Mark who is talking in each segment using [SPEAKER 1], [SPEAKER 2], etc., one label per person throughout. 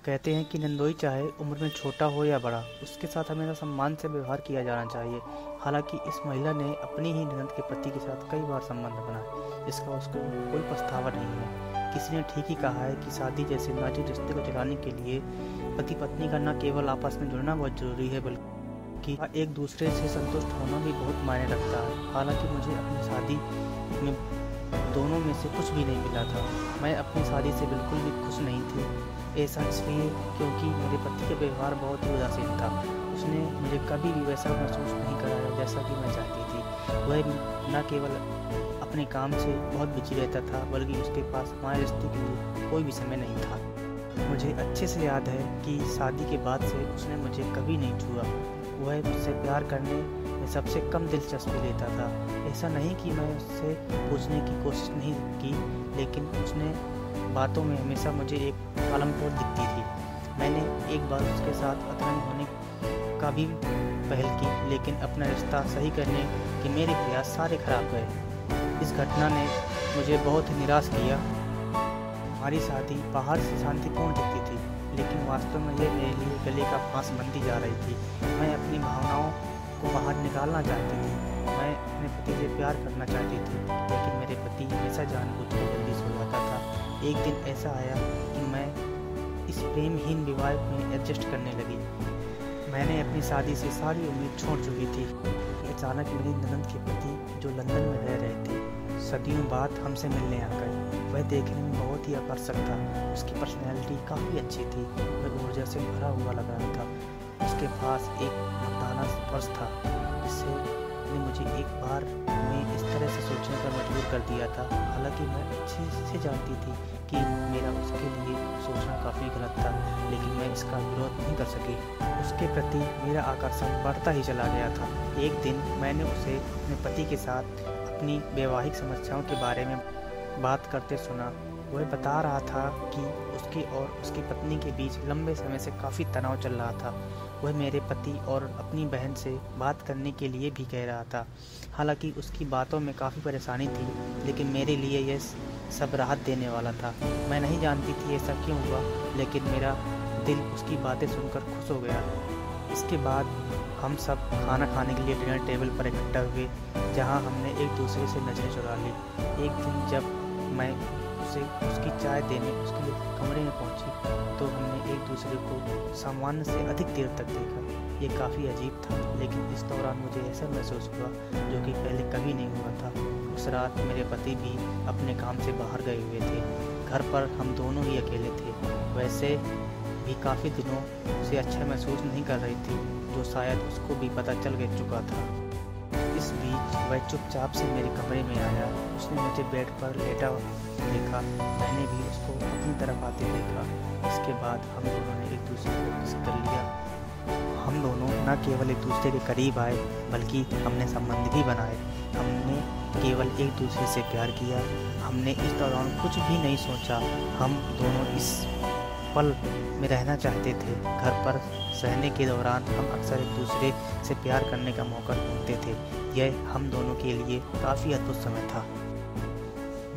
[SPEAKER 1] कहते हैं कि नंदोई चाहे उम्र में छोटा हो या बड़ा, उसके साथ हमेशा सम्मान से व्यवहार किया जाना चाहिए। हालांकि इस महिला ने अपनी ही ननद के पति के साथ कई बार संबंध बनाए, जिसका उसको कोई पछतावा नहीं है। किसी ने ठीक ही कहा है कि शादी जैसे नाजुक रिश्ते को चलाने के लिए पति पत्नी का न केवल आपस में जुड़ना बहुत जरूरी है, बल्कि एक दूसरे से संतुष्ट होना भी बहुत मायने रखता है। हालांकि मुझे अपनी शादी में दोनों में से कुछ भी नहीं मिला था। मैं अपनी शादी से बिल्कुल भी खुश नहीं थी। ऐसा इसलिए क्योंकि मेरे पति का व्यवहार बहुत ही उदासीन था। उसने मुझे कभी भी वैसा महसूस नहीं कराया जैसा कि मैं चाहती थी। वह न केवल अपने काम से बहुत बिजी रहता था, बल्कि उसके पास हमारे रिश्ते के लिए कोई भी समय नहीं था। मुझे अच्छे से याद है कि शादी के बाद से उसने मुझे कभी नहीं छुआ। वह मुझसे प्यार करने में सबसे कम दिलचस्पी लेता था। ऐसा नहीं कि मैं उससे पूछने की कोशिश नहीं की, लेकिन उसने बातों में हमेशा मुझे एक आलमतोड़ दिखती थी। मैंने एक बार उसके साथ अतरंग होने का भी पहल की, लेकिन अपना रिश्ता सही करने के मेरे प्रयास सारे खराब गए। इस घटना ने मुझे बहुत ही निराश किया। हमारी शादी बाहर से शांतिपूर्ण दिखती थी, लेकिन वास्तव में यह मेरे लिए गले का फांस बनती जा रही थी। मैं अपनी भावनाओं को बाहर निकालना चाहती थी। मैं अपने पति से प्यार करना चाहती थी, लेकिन मेरे पति हमेशा जानबूझकर जल्दी सो जाता था। एक दिन ऐसा आया कि मैं इस प्रेमहीन विवाह में एडजस्ट करने लगी। मैंने अपनी शादी से सारी उम्मीद छोड़ चुकी थी। अचानक मेरी ननद के पति, जो लंदन में रह रहे थे, सदियों बाद हमसे मिलने आ गए। वह देखने में बहुत ही आकर्षक था। उसकी पर्सनैलिटी काफ़ी अच्छी थी। वह ऊर्जा से भरा हुआ लग रहा था। उसके पास एक मर्दाना स्पर्श था, जिससे मुझे एक बार में इस तरह से सोचने पर मजबूर कर दिया था। हालांकि मैं अच्छे से जानती थी कि मेरा उसके लिए सोचना काफ़ी गलत था, लेकिन मैं इसका विरोध नहीं कर सकी। उसके प्रति मेरा आकर्षण बढ़ता ही चला गया था। एक दिन मैंने उसे अपने पति के साथ अपनी वैवाहिक समस्याओं के बारे में बात करते सुना। वह बता रहा था कि उसके और उसकी पत्नी के बीच लंबे समय से काफ़ी तनाव चल रहा था। वह मेरे पति और अपनी बहन से बात करने के लिए भी कह रहा था। हालांकि उसकी बातों में काफ़ी परेशानी थी, लेकिन मेरे लिए यह सब राहत देने वाला था। मैं नहीं जानती थी ऐसा क्यों हुआ, लेकिन मेरा दिल उसकी बातें सुनकर खुश हो गया। इसके बाद हम सब खाना खाने के लिए डिनर टेबल पर इकट्ठा हुए, जहां हमने एक दूसरे से नजरें चुरा ली। एक दिन जब मैं उसे उसकी चाय देने उसके लिए कमरे में पहुंची, तो हमने एक दूसरे को सामान्य से अधिक देर तक देखा। ये काफ़ी अजीब था, लेकिन इस दौरान मुझे ऐसा महसूस हुआ जो कि पहले कभी नहीं हुआ था। उस रात मेरे पति भी अपने काम से बाहर गए हुए थे। घर पर हम दोनों ही अकेले थे। वैसे भी काफ़ी दिनों से अच्छा महसूस नहीं कर रही थी, जो शायद उसको भी पता चल चुका था। इस बीच वह चुपचाप से मेरे कमरे में आया। उसने मुझे बेड पर लेटा देखा। मैंने भी उसको अपनी तरफ आते देखा। इसके बाद हम दोनों ने एक दूसरे को किस कर लिया। हम दोनों न केवल एक दूसरे के करीब आए, बल्कि हमने संबंध भी बनाए। हमने केवल एक दूसरे से प्यार किया। हमने इस दौरान कुछ भी नहीं सोचा। हम दोनों इस पल में रहना चाहते थे। घर पर सहने के दौरान हम अक्सर एक दूसरे से प्यार करने का मौका ढूंढते थे। यह हम दोनों के लिए काफ़ी अद्भुत समय था।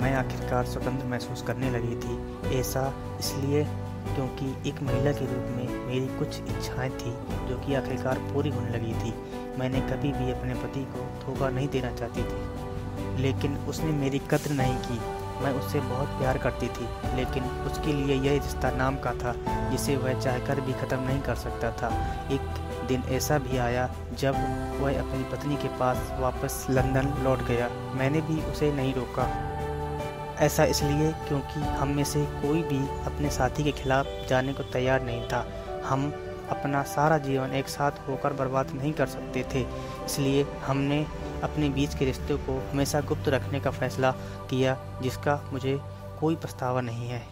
[SPEAKER 1] मैं आखिरकार स्वतंत्र महसूस करने लगी थी। ऐसा इसलिए क्योंकि एक महिला के रूप में मेरी कुछ इच्छाएं थी, जो कि आखिरकार पूरी होने लगी थी। मैंने कभी भी अपने पति को धोखा नहीं देना चाहती थी, लेकिन उसने मेरी कद्र नहीं की। मैं उससे बहुत प्यार करती थी, लेकिन उसके लिए यह रिश्ता नाम का था, जिसे वह चाहकर भी ख़त्म नहीं कर सकता था। एक दिन ऐसा भी आया जब वह अपनी पत्नी के पास वापस लंदन लौट गया। मैंने भी उसे नहीं रोका। ऐसा इसलिए क्योंकि हम में से कोई भी अपने साथी के खिलाफ जाने को तैयार नहीं था। हम अपना सारा जीवन एक साथ होकर बर्बाद नहीं कर सकते थे। इसलिए हमने अपने बीच के रिश्ते को हमेशा गुप्त रखने का फैसला किया, जिसका मुझे कोई पछतावा नहीं है।